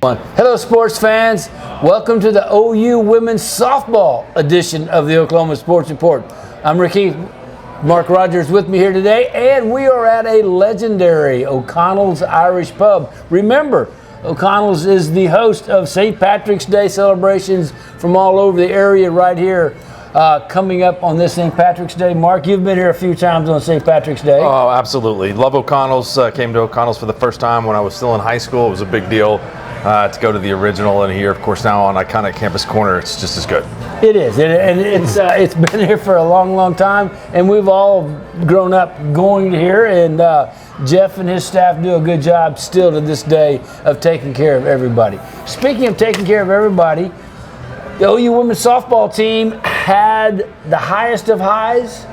Hello, sports fans. Welcome to the OU Women's Softball edition of the Oklahoma Sports Report. I'm Heath. Mark Rodgers with me here today, and we are at a legendary O'Connell's Irish Pub. Remember, O'Connell's is the host of St. Patrick's Day celebrations from all over the area right here. Coming up on this St. Patrick's Day. Mark, you've been here a few times on St. Patrick's Day. Oh, absolutely. Love O'Connell's. Came to O'Connell's for the first time when I was still in high school. It was a big deal to go to the original, and here, of course, now on iconic Campus Corner, it's just as good. It is, and it's been here for a long, long time, and we've all grown up going here, and Jeff and his staff do a good job still to this day of taking care of everybody. Speaking of taking care of everybody, the OU women's softball team had the highest of highs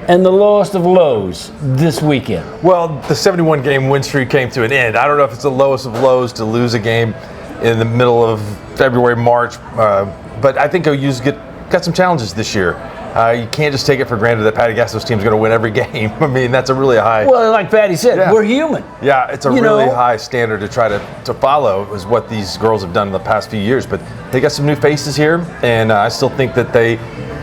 and the lowest of lows this weekend. Well, the 71-game win streak came to an end. I don't know if it's the lowest of lows to lose a game in the middle of February, March, but I think OU's got some challenges this year. You can't just take it for granted that Patty Gasso's team's going to win every game. I mean, that's a really high. Well, like Patty said, we're human. Yeah, it's a really high standard to try to follow, is what these girls have done in the past few years. But they got some new faces here, and I still think that they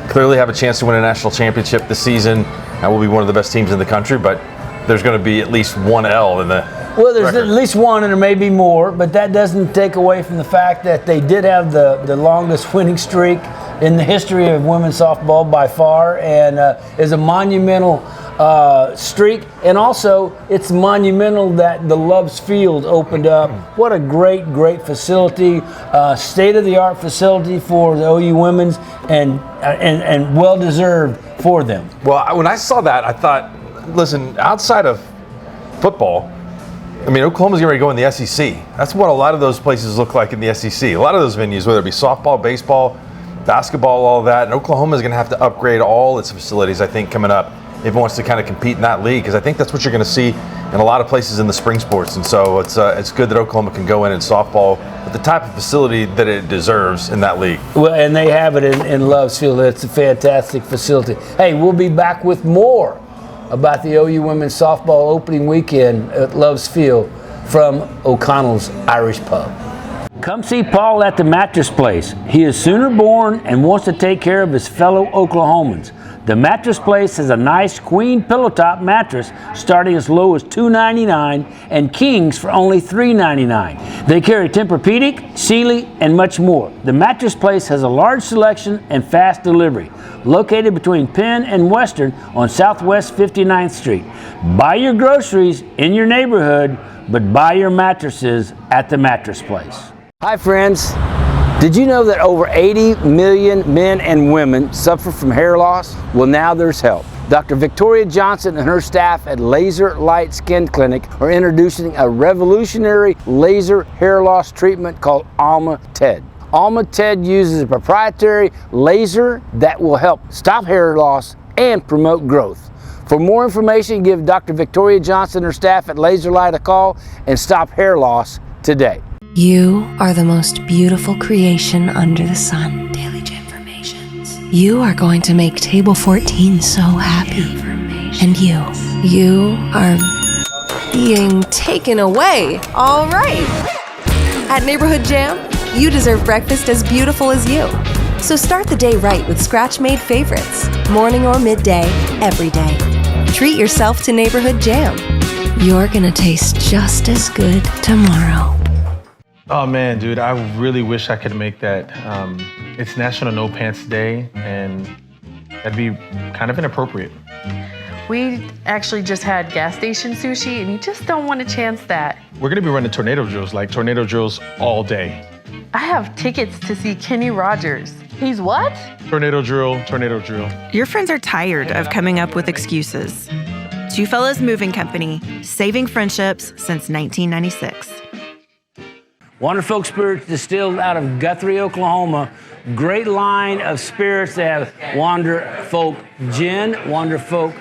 clearly have a chance to win a national championship this season. And will be one of the best teams in the country, but there's going to be at least one L in the Well, there's record. at least one, and there may be more, but that doesn't take away from the fact that they did have the longest winning streak in the history of women's softball by far, and is a monumental streak. And also, it's monumental that the Loves Field opened up. What a great facility, state-of-the-art facility for the OU women's, and well-deserved for them. Well, when I saw that, I thought, listen, outside of football, I mean, Oklahoma's getting ready to go in the SEC. That's what a lot of those places look like in the SEC. A lot of those venues, whether it be softball, baseball, basketball, all of that, and Oklahoma is going to have to upgrade all its facilities, I think, coming up if it wants to kind of compete in that league, because I think that's what you're going to see in a lot of places in the spring sports. And so it's good that Oklahoma can go in softball with the type of facility that it deserves in that league. Well, and they have it in Loves Field. It's a fantastic facility. Hey, we'll be back with more about the OU women's softball opening weekend at Loves Field from O'Connell's Irish Pub. Come see Paul at the Mattress Place. He is Sooner born and wants to take care of his fellow Oklahomans. The Mattress Place has a nice queen pillow top mattress starting as low as $2.99 and kings for only $3.99. They carry Tempur-Pedic, Sealy, and much more. The Mattress Place has a large selection and fast delivery. Located between Penn and Western on Southwest 59th Street. Buy your groceries in your neighborhood, but buy your mattresses at the Mattress Place. Hi friends. Did you know that over 80 million men and women suffer from hair loss? Well, now there's help. Dr. Victoria Johnson and her staff at Laser Light Skin Clinic are introducing a revolutionary laser hair loss treatment called Alma-Ted. Alma-Ted uses a proprietary laser that will help stop hair loss and promote growth. For more information, give Dr. Victoria Johnson and her staff at Laser Light a call and stop hair loss today. You are the most beautiful creation under the sun. Daily Informations. You are going to make Table 14 so happy. And you are being taken away. All right. At Neighborhood Jam, you deserve breakfast as beautiful as you. So start the day right with scratch-made favorites. Morning or midday, every day. Treat yourself to Neighborhood Jam. You're gonna taste just as good tomorrow. Oh man, dude, I really wish I could make that. It's National No Pants Day, and that'd be kind of inappropriate. We actually just had gas station sushi, and you just don't want to chance that. We're gonna be running tornado drills all day. I have tickets to see Kenny Rodgers. He's what? Tornado drill. Your friends are tired of coming up with excuses. Two Fellas Moving Company, saving friendships since 1996. Wander Folk Spirits distilled out of Guthrie, Oklahoma. Great line of spirits. They have Wander Folk Gin, Wander Folk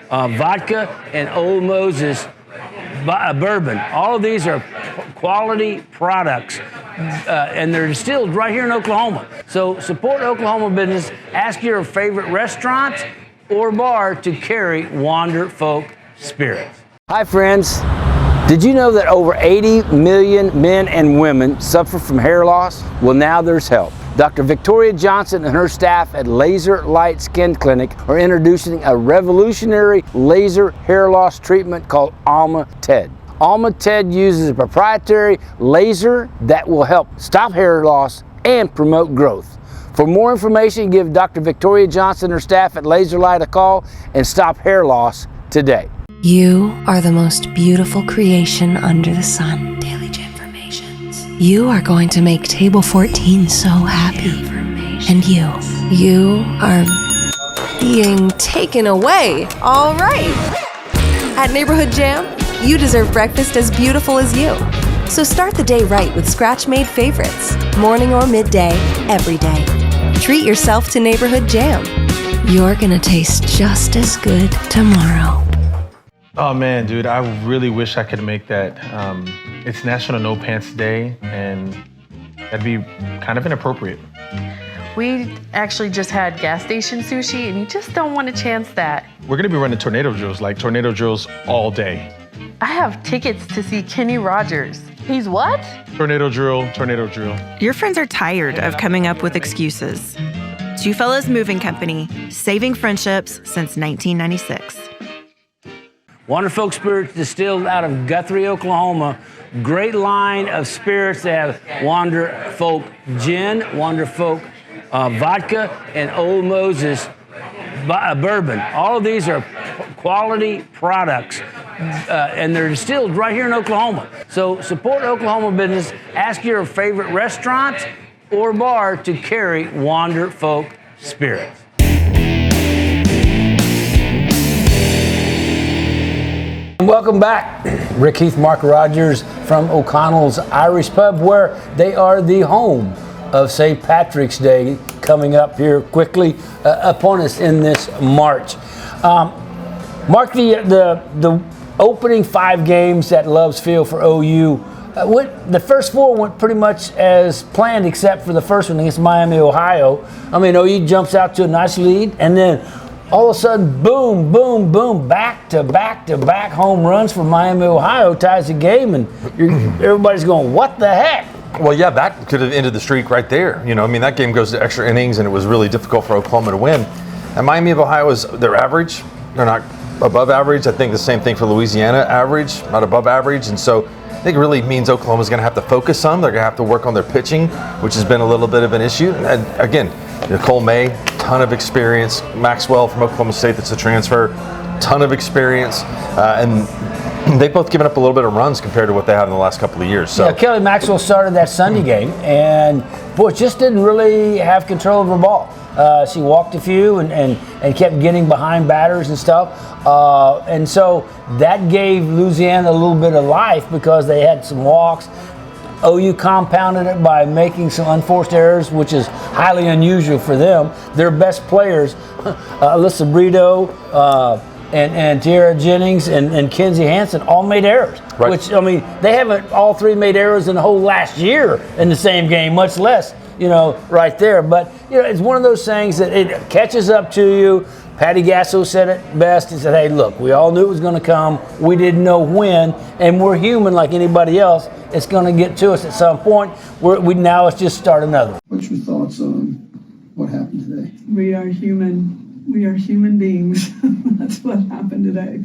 Vodka, and Old Moses Bourbon. All of these are quality products, and they're distilled right here in Oklahoma. So support Oklahoma business. Ask your favorite restaurant or bar to carry Wander Folk Spirits. Hi, friends. Did you know that over 80 million men and women suffer from hair loss? Well, now there's help. Dr. Victoria Johnson and her staff at Laser Light Skin Clinic are introducing a revolutionary laser hair loss treatment called Alma TED. Alma TED uses a proprietary laser that will help stop hair loss and promote growth. For more information, give Dr. Victoria Johnson and her staff at Laser Light a call and stop hair loss today. You are the most beautiful creation under the sun. Daily Informations. You are going to make Table 14 so happy. And you are being taken away. All right. At Neighborhood Jam, you deserve breakfast as beautiful as you. So start the day right with scratch-made favorites, morning or midday, every day. Treat yourself to Neighborhood Jam. You're gonna taste just as good tomorrow. Oh man, dude, I really wish I could make that. It's National No Pants Day, and that'd be kind of inappropriate. We actually just had gas station sushi, and you just don't want to chance that. We're gonna be running tornado drills all day. I have tickets to see Kenny Rodgers. He's what? Tornado drill. Your friends are tired of coming up with excuses. Two Fellas Moving Company, saving friendships since 1996. Wander Folk Spirits distilled out of Guthrie, Oklahoma. Great line of spirits. They have Wander Folk Gin, Wander Folk Vodka, and Old Moses Bourbon. All of these are quality products, and they're distilled right here in Oklahoma. So support Oklahoma business. Ask your favorite restaurant or bar to carry Wander Folk Spirits. Welcome back. Rick, Heath, Mark Rodgers from O'Connell's Irish Pub, where they are the home of St. Patrick's Day coming up here quickly upon us in this March. Mark, the opening 5 games at Loves Field for OU, the first 4 went pretty much as planned except for the first one against Miami, Ohio. I mean, OU jumps out to a nice lead, and then all of a sudden, boom, boom, boom, back-to-back home runs for Miami, Ohio ties the game, and everybody's going, what the heck? Well, yeah, that could have ended the streak right there. You know, I mean, that game goes to extra innings, and it was really difficult for Oklahoma to win. And Miami of Ohio they're average. They're not above average. I think the same thing for Louisiana, average, not above average. And so I think it really means Oklahoma's going to have to focus some. They're going to have to work on their pitching, which has been a little bit of an issue. And again, Nicole May, ton of experience. Maxwell from Oklahoma State, that's a transfer, ton of experience. And they've both given up a little bit of runs compared to what they had in the last couple of years. So yeah, Kelly Maxwell started that Sunday game, and boy, just didn't really have control of her ball. She walked a few and kept getting behind batters and stuff. And so that gave Louisiana a little bit of life because they had some walks. OU compounded it by making some unforced errors, which is highly unusual for them. Their best players, Alyssa Brito, and Tiara Jennings and Kenzie Hansen all made errors. Right. Which, I mean, they haven't all 3 made errors in the whole last year in the same game, much less, right there. But, it's one of those things that it catches up to you. Patty Gasso said it best. He said, hey, look, we all knew it was going to come. We didn't know when, and we're human like anybody else. It's going to get to us at some point. Now let's just start another. What's your thoughts on what happened today? We are human. We are human beings. That's what happened today.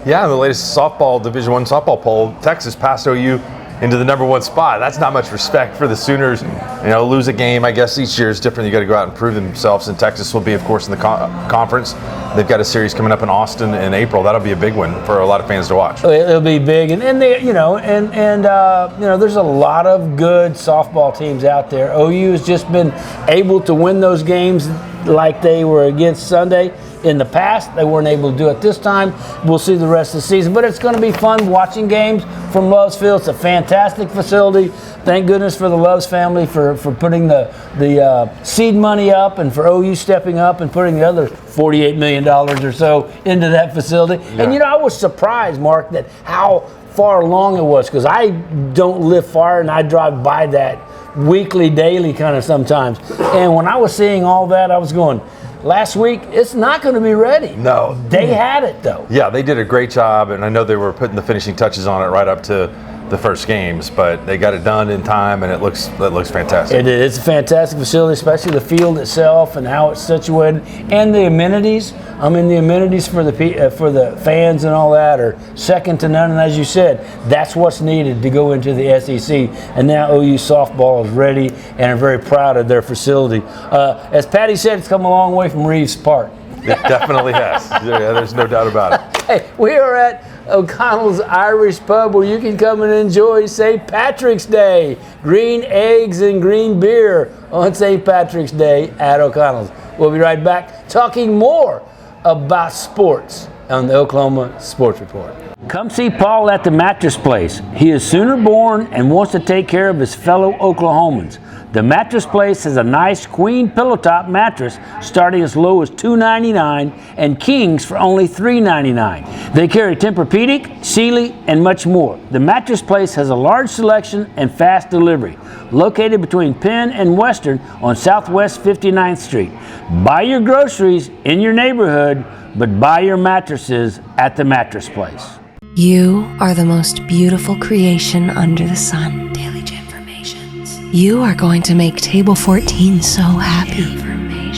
yeah, in the latest Division I softball poll, Texas passed OU into the #1 spot. That's not much respect for the Sooners. Lose a game, I guess each year is different. You got to go out and prove themselves. And Texas will be, of course, in the conference. They've got a series coming up in Austin in April. That'll be a big one for a lot of fans to watch. It'll be big, and they, there's a lot of good softball teams out there. OU has just been able to win those games like they were against Sunday. In the past, they weren't able to do it this time. We'll see the rest of the season, but it's going to be fun watching games from Loves Field. It's a fantastic facility. Thank goodness for the Loves family for putting the seed money up, and for OU stepping up and putting the other $48 million or so into that facility. Yeah. And I was surprised, Mark, that how far along it was, because I don't live far and I drive by that weekly, daily kind of sometimes. And when I was seeing all that, I was going, last week, it's not going to be ready. No. They had it, though. Yeah, they did a great job, and I know they were putting the finishing touches on it right up to the first games, but they got it done in time, and it looks fantastic. It is. It's a fantastic facility, especially the field itself and how it's situated, and the amenities. I mean, the amenities for the fans and all that are second to none. And as you said, that's what's needed to go into the SEC. And now OU softball is ready and are very proud of their facility. As Patty said, it's come a long way from Reeves Park. It definitely has. Yeah, there's no doubt about it. Hey, we are at O'Connell's Irish Pub, where you can come and enjoy St. Patrick's Day. Green eggs and green beer on St. Patrick's Day at O'Connell's. We'll be right back talking more about sports on the Oklahoma Sports Report. Come see Paul at the Mattress Place. He is Sooner born and wants to take care of his fellow Oklahomans. The Mattress Place has a nice queen pillow top mattress starting as low as $2.99 and kings for only $3.99. They carry Tempur-Pedic, Sealy, and much more. The Mattress Place has a large selection and fast delivery. Located between Penn and Western on Southwest 59th Street. Buy your groceries in your neighborhood, but buy your mattresses at the Mattress Place. You are the most beautiful creation under the sun. Daily Informations. You are going to make Table 14 so happy.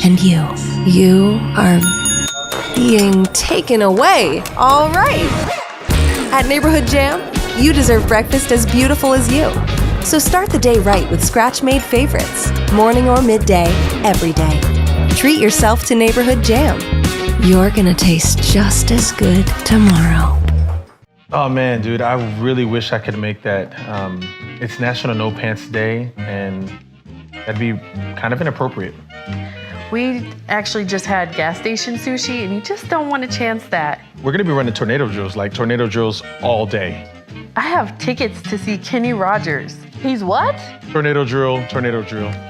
And you are being taken away. All right. At Neighborhood Jam, you deserve breakfast as beautiful as you. So start the day right with scratch-made favorites, morning or midday, every day. Treat yourself to Neighborhood Jam. You're gonna taste just as good tomorrow. Oh man, dude, I really wish I could make that. It's National No Pants Day, and that'd be kind of inappropriate. We actually just had gas station sushi, and you just don't want to chance that. We're gonna be running tornado drills all day. I have tickets to see Kenny Rodgers. He's what? Tornado drill.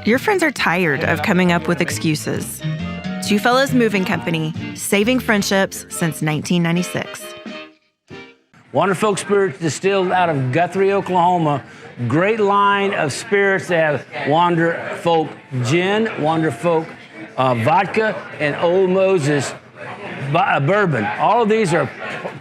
Your friends are tired of coming up with excuses. Two Fellas Moving Company, saving friendships since 1996. Wander Folk Spirits distilled out of Guthrie, Oklahoma. Great line of spirits. They have Wander Folk Gin, Wander Folk Vodka, and Old Moses Bourbon. All of these are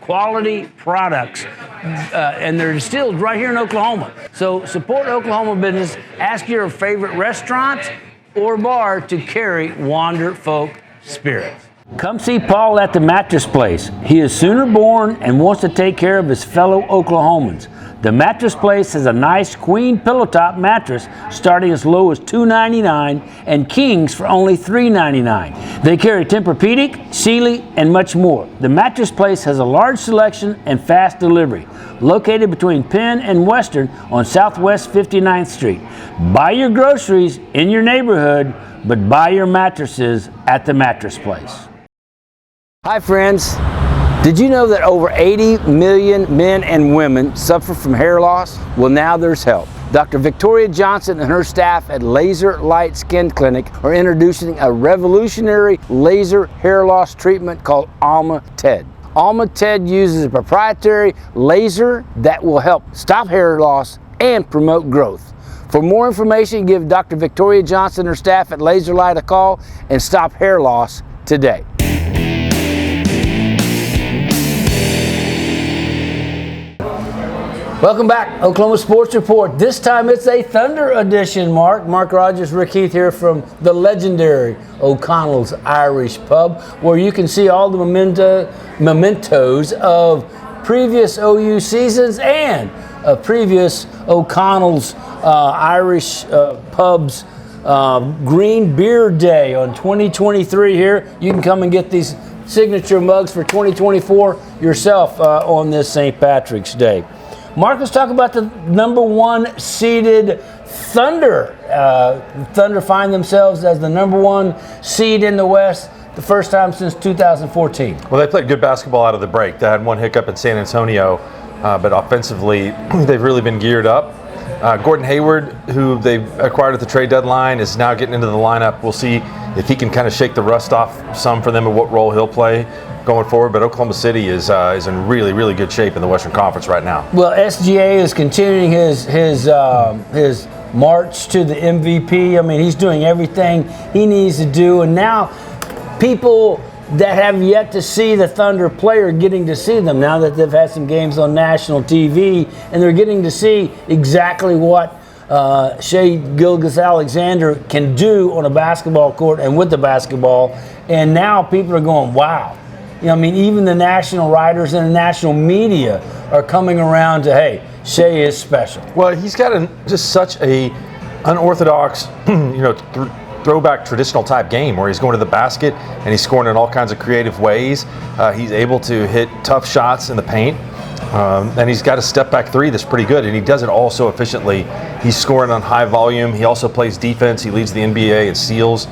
quality products, and they're distilled right here in Oklahoma. So support Oklahoma business. Ask your favorite restaurant or bar to carry Wander Folk Spirits. Come see Paul at the Mattress Place. He is Sooner born and wants to take care of his fellow Oklahomans. The Mattress Place has a nice queen pillow top mattress starting as low as $2.99 and kings for only $3.99. They carry Tempur-Pedic, Sealy, and much more. The Mattress Place has a large selection and fast delivery. Located between Penn and Western on Southwest 59th Street. Buy your groceries in your neighborhood, but buy your mattresses at the Mattress Place. Hi friends, did you know that over 80 million men and women suffer from hair loss? Well, now there's help. Dr. Victoria Johnson and her staff at Laser Light Skin Clinic are introducing a revolutionary laser hair loss treatment called Alma TED. Alma TED uses a proprietary laser that will help stop hair loss and promote growth. For more information, give Dr. Victoria Johnson and her staff at Laser Light a call and stop hair loss today. Welcome back, Oklahoma Sports Report. This time it's a Thunder edition, Mark. Mark Rodgers, Rick Heath here from the legendary O'Connell's Irish Pub, where you can see all the mementos of previous OU seasons and previous O'Connell's Irish Pub's Green Beer Day on 2023 here. You can come and get these signature mugs for 2024 yourself on this St. Patrick's Day. Mark, let's talk about the number one seeded Thunder. Thunder find themselves as the number one seed in the West the first time since 2014. Well, they played good basketball out of the break. They had one hiccup in San Antonio, but offensively, they've really been geared up. Gordon Hayward, who they acquired at the trade deadline, is now getting into the lineup. We'll see if he can kind of shake the rust off some for them and what role he'll play going forward. But Oklahoma City is in really, really good shape in the Western Conference right now. Well, SGA is continuing his march to the MVP. I mean, he's doing everything he needs to do. And now people that have yet to see the Thunder play are getting to see them now that they've had some games on national TV, and they're getting to see exactly what Shai Gilgeous-Alexander can do on a basketball court and with the basketball. And now people are going, wow. I mean, even the national writers and the national media are coming around to, hey, Shai is special. Well, he's got just such a unorthodox, throwback traditional type game where he's going to the basket and he's scoring in all kinds of creative ways. He's able to hit tough shots in the paint. And he's got a step back three that's pretty good, and he does it all so efficiently. He's scoring on high volume. He also plays defense. He leads the NBA in steals.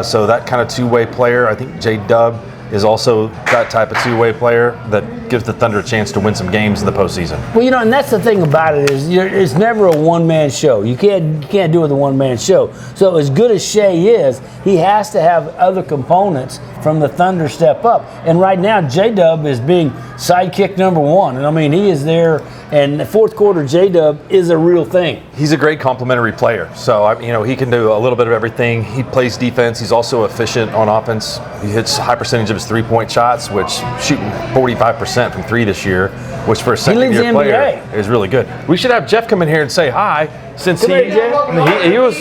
So that kind of two-way player. I think J-Dub is also that type of two-way player that gives the Thunder a chance to win some games in the postseason. Well, and that's the thing about it is it's never a one-man show. You can't do it with a one-man show. So as good as Shai is, he has to have other components from the Thunder step up. And right now, J-Dub is being sidekick number one. And I mean, he is there. And the fourth quarter, J-Dub is a real thing. He's a great complementary player. So, he can do a little bit of everything. He plays defense. He's also efficient on offense. He hits a high percentage of his three-point shots, which shooting 45% from three this year, which for a second-year player is really good. We should have Jeff come in here and say hi, since he was.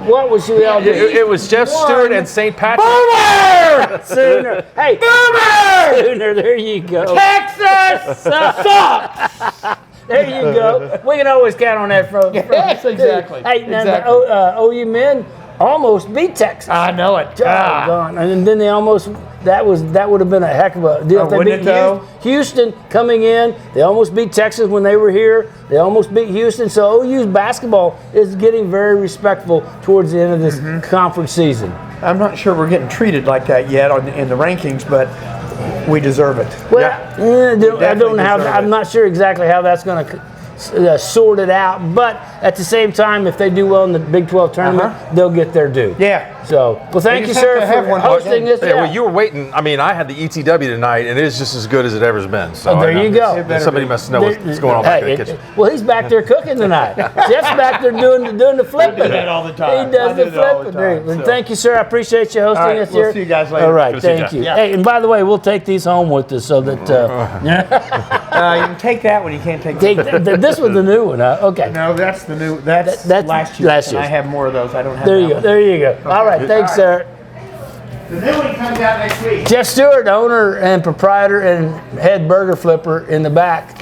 What was you all doing? It was Jeff Stewart and St. Patrick. Boomer! Sooner. Hey, Boomer! Sooner. There you go. Texas sucks. There you go. We can always count on that from. Yes, exactly. Hey, now the OU men almost beat Texas. I know it. Doggone. And then they almost. That would have been a heck of a deal. They beat Houston coming in. They almost beat Texas when they were here. They almost beat Houston. So OU's basketball is getting very respectful towards the end of this conference season. I'm not sure we're getting treated like that yet in the rankings, but we deserve it. Well, I don't know how. I'm not sure exactly how that's going to sort it out. But at the same time, if they do well in the Big 12 tournament, they'll get their due. Yeah. So, well, thank you, sir, for hosting this. Yeah, well, you were waiting. I mean, I had the ETW tonight, and it is just as good as it ever's been. So there you go. Somebody must know what's going on back in the kitchen. Well, he's back there cooking tonight. Jeff's back there doing the flipping. I do that all the time. He does the flipping. Thank you, sir. I appreciate you hosting us here. We'll see you guys later. All right, thank you. Hey, and by the way, we'll take these home with us so that. You can take that one. You can't take this was the new one, huh? Okay. No, that's the new. That's last year. Last year. I have more of those. I don't have. There you go. All right, thanks, sir. The new one comes out next week. Jeff Stewart, owner and proprietor and head burger flipper in the back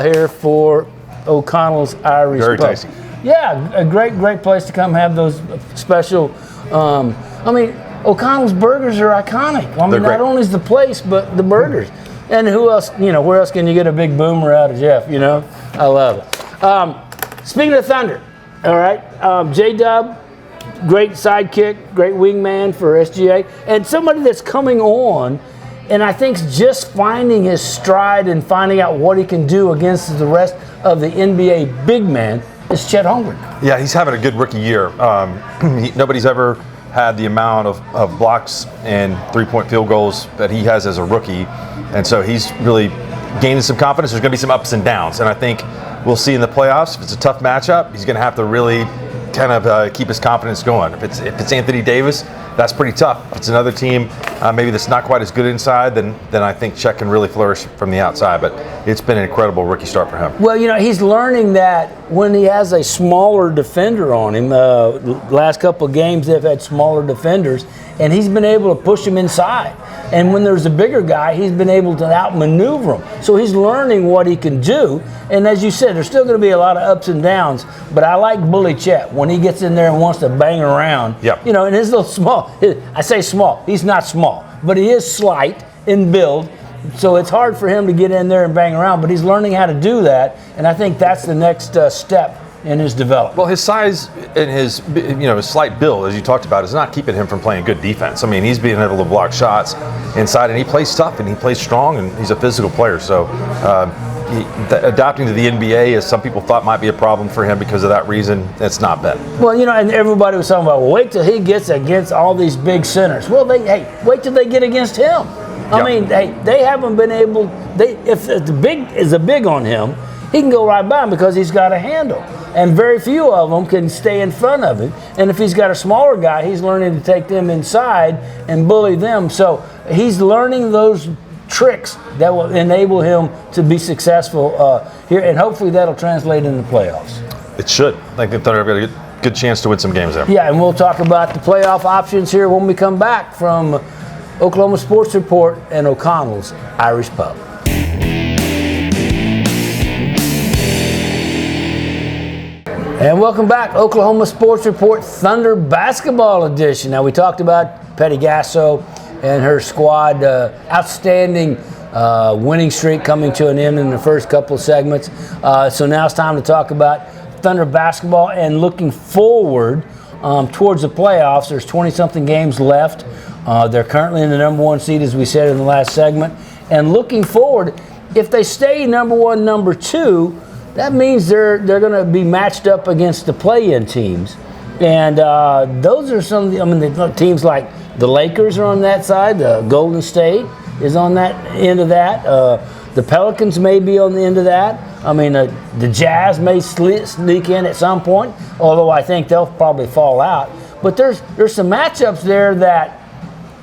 here for O'Connell's Irish Very Pub. tasty. Yeah, a great place to come have those special. O'Connell's burgers are iconic. I mean, not only is the place, but the burgers. And who else? Where else can you get a big boomer out of Jeff? I love it. Speaking of Thunder, all right, J-Dub. Great sidekick, great wingman for SGA, and somebody that's coming on, and I think just finding his stride and finding out what he can do against the rest of the NBA big man is Chet Holmgren. Yeah, he's having a good rookie year. Nobody's ever had the amount of blocks and three-point field goals that he has as a rookie, and so he's really gaining some confidence. There's going to be some ups and downs, and I think we'll see in the playoffs. If it's a tough matchup, he's going to have to really kind of keep his confidence going. If it's Anthony Davis, that's pretty tough. If it's another team, maybe that's not quite as good inside, then I think Chet can really flourish from the outside. But it's been an incredible rookie start for him. Well, he's learning that when he has a smaller defender on him. Last couple of games they've had smaller defenders, and he's been able to push him inside. And when there's a bigger guy, he's been able to outmaneuver him. So he's learning what he can do. And as you said, there's still going to be a lot of ups and downs. But I like Bully Chet when he gets in there and wants to bang around. Yep. And his little small. I say small. He's not small, but he is slight in build. So it's hard for him to get in there and bang around. But he's learning how to do that. And I think that's the next step in his development. Well, his size and his his slight build, as you talked about, is not keeping him from playing good defense. I mean, he's being able to block shots inside, and he plays tough and he plays strong, and he's a physical player. So adapting to the NBA, as some people thought might be a problem for him because of that reason, it's not been. Well, and everybody was talking about, well, wait till he gets against all these big centers. Well, wait till they get against him. I mean, they haven't been able. If the big is a big on him, he can go right by him because he's got a handle. and very few of them can stay in front of him. And if he's got a smaller guy, he's learning to take them inside and bully them. So he's learning those tricks that will enable him to be successful here, and hopefully that'll translate into the playoffs. It should. I think the Thunder have got a good chance to win some games there. Yeah, and we'll talk about the playoff options here when we come back from Oklahoma Sports Report and O'Connell's Irish Pub. And welcome back, Oklahoma Sports Report Thunder Basketball Edition. Now, we talked about Petty Gasso and her squad, outstanding winning streak coming to an end in the first couple of segments. So now it's time to talk about Thunder basketball and looking forward towards the playoffs. There's 20-something games left. They're currently in the number one seed, as we said in the last segment. And looking forward, if they stay number one, number two, that means they're going to be matched up against the play-in teams. And those are some of the teams like the Lakers are on that side. Golden State is on that end of that. The Pelicans may be on the end of that. I mean, the Jazz may sneak in at some point, although I think they'll probably fall out. But there's some matchups there that,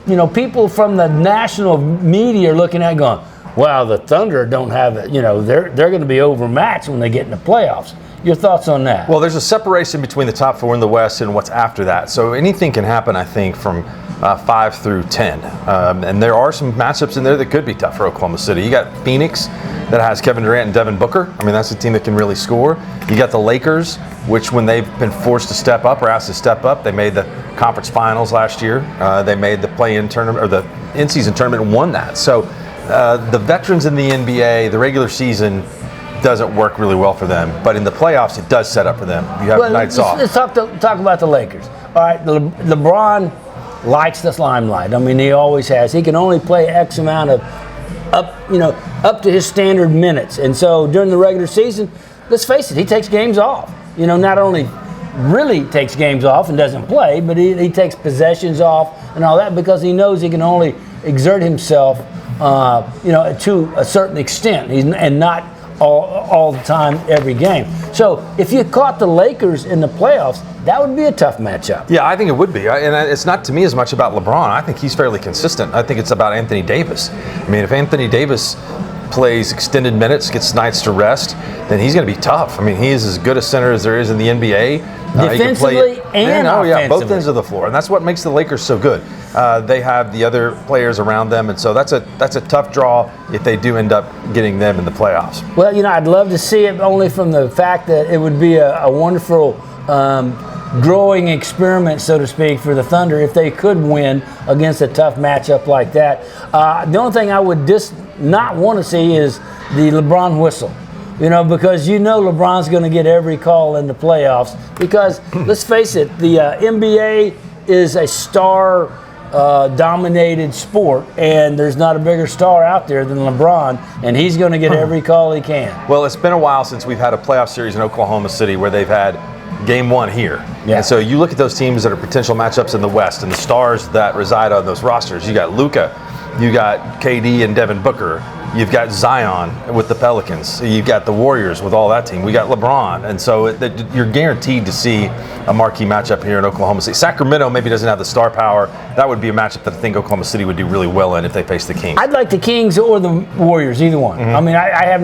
you know, people from the national media are looking at going, wow, the Thunder don't have it. You know, they're going to be overmatched when they get in the playoffs. Your thoughts on that? Well, there's a separation between the top four in the West and what's after that. So anything can happen, I think, from 5 through 10. And there are some matchups in there that could be tough for Oklahoma City. You got Phoenix that has Kevin Durant and Devin Booker. I mean, that's a team that can really score. You got the Lakers, which when they've been forced to step up or asked to step up, they made the conference finals last year. They made the play-in tournament or the in-season tournament and won that. So the veterans in the NBA, the regular season doesn't work really well for them, but in the playoffs it does set up for them. You have nights off. Let's talk about the Lakers. All right, LeBron likes this limelight. I mean, he always has. He can only play X amount of up to his standard minutes, and so during the regular season, let's face it, he takes games off. You know, not only really takes games off and doesn't play, but he takes possessions off and all that because he knows he can only exert himself, to a certain extent, and not all the time, every game. So if you caught the Lakers in the playoffs, that would be a tough matchup. Yeah, I think it would be. And it's not to me as much about LeBron. I think he's fairly consistent. I think it's about Anthony Davis. I mean, if Anthony Davis plays extended minutes, gets nights to rest, then he's going to be tough. I mean, he is as good a center as there is in the NBA. Defensively and offensively. Both ends of the floor. And that's what makes the Lakers so good. They have the other players around them, and so that's a tough draw if they do end up getting them in the playoffs. Well, I'd love to see it only from the fact that it would be a wonderful growing experiment, so to speak, for the Thunder if they could win against a tough matchup like that. The only thing I would not want to see is the LeBron whistle. Because LeBron's going to get every call in the playoffs because, let's face it, the NBA is a star dominated sport, and there's not a bigger star out there than LeBron, and he's going to get every call he can. Well, it's been a while since we've had a playoff series in Oklahoma City where they've had game one here. Yeah. And so you look at those teams that are potential matchups in the West and the stars that reside on those rosters. You got Luka, you got KD and Devin Booker, you've got Zion with the Pelicans, you've got the Warriors with all that team, we got LeBron, and so you're guaranteed to see a marquee matchup here in Oklahoma City. Sacramento maybe doesn't have the star power. That would be a matchup that I think Oklahoma City would do really well in if they face the Kings. I'd like the Kings or the Warriors, either one. Mm-hmm. I mean, I have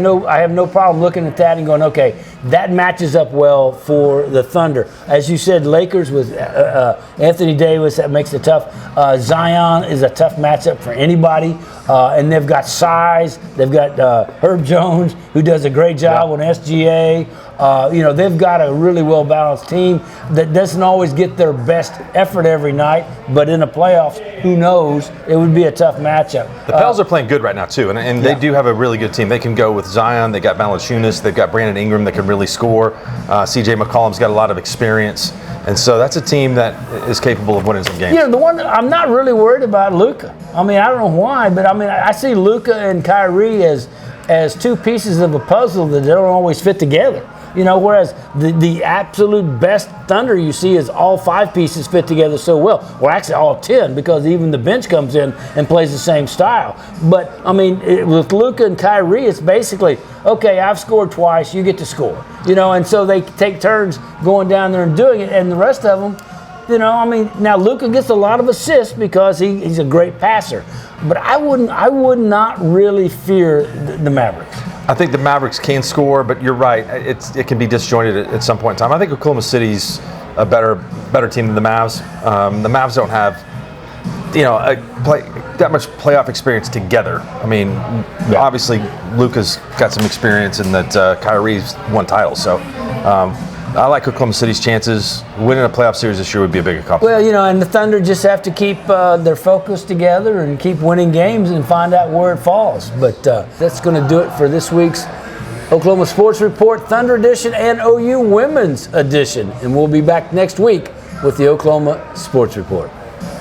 no problem looking at that and going, okay, that matches up well for the Thunder. As you said, Lakers with Anthony Davis, that makes it tough. Zion is a tough matchup for anybody, and they've got size. They've got Herb Jones, who does a great job on SGA. They've got a really well-balanced team that doesn't always get their best effort every night, but in the playoffs, who knows? It would be a tough matchup. The Pels are playing good right now, too, and they do have a really good team. They can go with Zion. They got Valanciunas. They've got Brandon Ingram that can really score. CJ McCollum's got a lot of experience, and so that's a team that is capable of winning some games. The one I'm not really worried about Luka. I mean, I don't know why, but I mean, I see Luka and Kyrie as as two pieces of a puzzle that don't always fit together. Whereas the absolute best Thunder you see is all 5 pieces fit together so well. Well, actually all 10, because even the bench comes in and plays the same style. But, with Luka and Kyrie, it's basically, okay, I've scored twice, you get to score. And so they take turns going down there and doing it, and the rest of them, now Luka gets a lot of assists because he's a great passer. But I would not really fear the Mavericks. I think the Mavericks can score, but you're right. It can be disjointed at some point in time. I think Oklahoma City's a better team than the Mavs. The Mavs don't have, that much playoff experience together. Obviously Luka's got some experience, and that Kyrie's won titles. So I like Oklahoma City's chances. Winning a playoff series this year would be a big accomplishment. Well, and the Thunder just have to keep their focus together and keep winning games and find out where it falls. But that's going to do it for this week's Oklahoma Sports Report, Thunder Edition and OU Women's Edition. And we'll be back next week with the Oklahoma Sports Report.